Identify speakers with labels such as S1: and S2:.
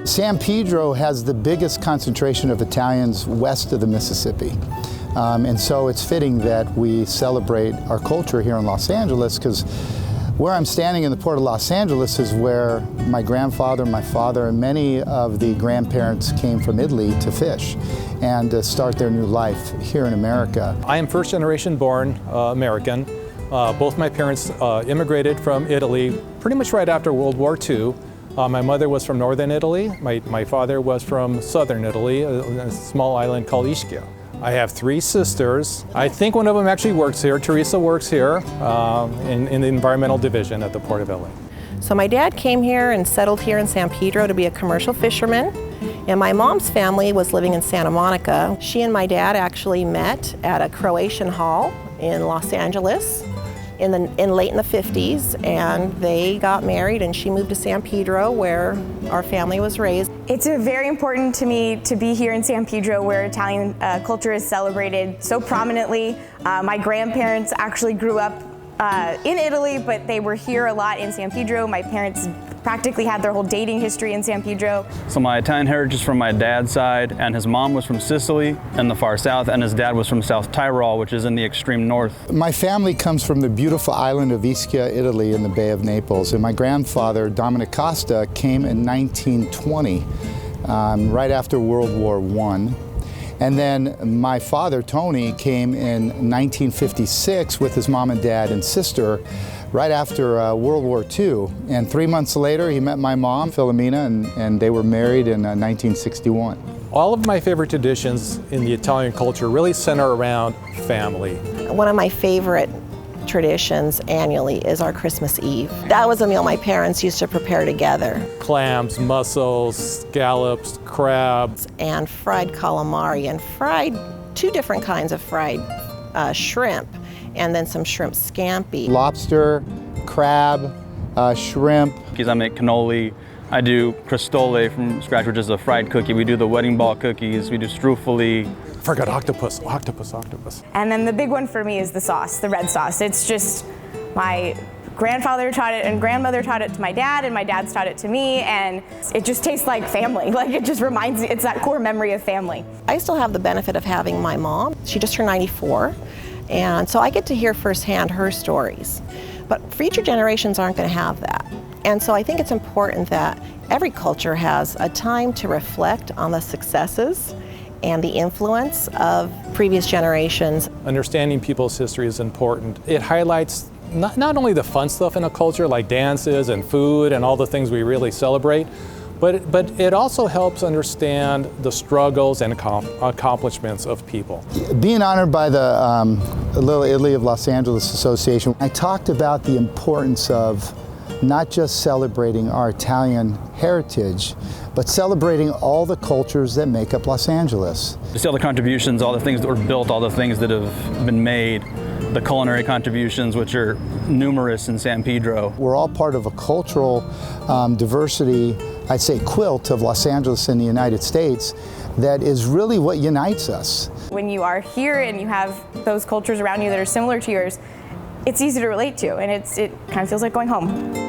S1: San Pedro has the biggest concentration of Italians west of the Mississippi. And so it's fitting that we celebrate our culture here in Los Angeles, because where I'm standing in the Port of Los Angeles is where my grandfather, my father, and many of the grandparents came from Italy to fish and to start their new life here in America.
S2: I am first generation born American. Both my parents immigrated from Italy pretty much right after World War II. My mother was from northern Italy. My father was from southern Italy, a small island called Ischia. I have 3 sisters. I think one of them actually works here. Teresa works here in the environmental division at the Port of LA.
S3: So my dad came here and settled here in San Pedro to be a commercial fisherman. And my mom's family was living in Santa Monica. She and my dad actually met at a Croatian hall in Los Angeles late in the 50s, and they got married, and she moved to San Pedro where our family was raised.
S4: It's very important to me to be here in San Pedro where Italian culture is celebrated so prominently. My grandparents actually grew up in Italy, but they were here a lot in San Pedro. My parents practically had their whole dating history in San Pedro.
S5: So my Italian heritage is from my dad's side, and his mom was from Sicily in the far south, and his dad was from South Tyrol, which is in the extreme north.
S1: My family comes from the beautiful island of Ischia, Italy, in the Bay of Naples, and my grandfather, Dominic Costa, came in 1920, right after World War I. And then my father, Tony, came in 1956 with his mom and dad and sister right after World War II. And 3 months later, he met my mom, Philomena, and they were married in 1961.
S2: All of my favorite traditions in the Italian culture really center around family.
S3: One of my favorite traditions annually is our Christmas Eve. That was a meal my parents used to prepare together.
S2: Clams, mussels, scallops, crabs.
S3: And fried calamari, and fried 2 different kinds of fried shrimp, and then some shrimp scampi.
S1: Lobster, crab, shrimp.
S5: I make cannoli. I do crostole from scratch, which is a fried cookie. We do the wedding ball cookies. We do struffoli.
S2: Forgot octopus.
S4: And then the big one for me is the sauce, the red sauce. It's just my grandfather taught it and grandmother taught it to my dad, and my dad's taught it to me, and it just tastes like family. Like, it just reminds me, it's that core memory of family.
S3: I still have the benefit of having my mom. She just turned 94, and so I get to hear firsthand her stories. But future generations aren't going to have that. And so I think it's important that every culture has a time to reflect on the successes and the influence of previous generations.
S2: Understanding people's history is important. It highlights not only the fun stuff in a culture like dances and food and all the things we really celebrate, but it also helps understand the struggles and accomplishments of people.
S1: Being honored by the Little Italy of Los Angeles Association, I talked about the importance of not just celebrating our Italian heritage, but celebrating all the cultures that make up Los Angeles.
S5: To see all the contributions, all the things that were built, all the things that have been made, the culinary contributions, which are numerous in San Pedro.
S1: We're all part of a cultural diversity, I'd say quilt of Los Angeles and the United States that is really what unites us.
S4: When you are here and you have those cultures around you that are similar to yours, it's easy to relate to, and it kind of feels like going home.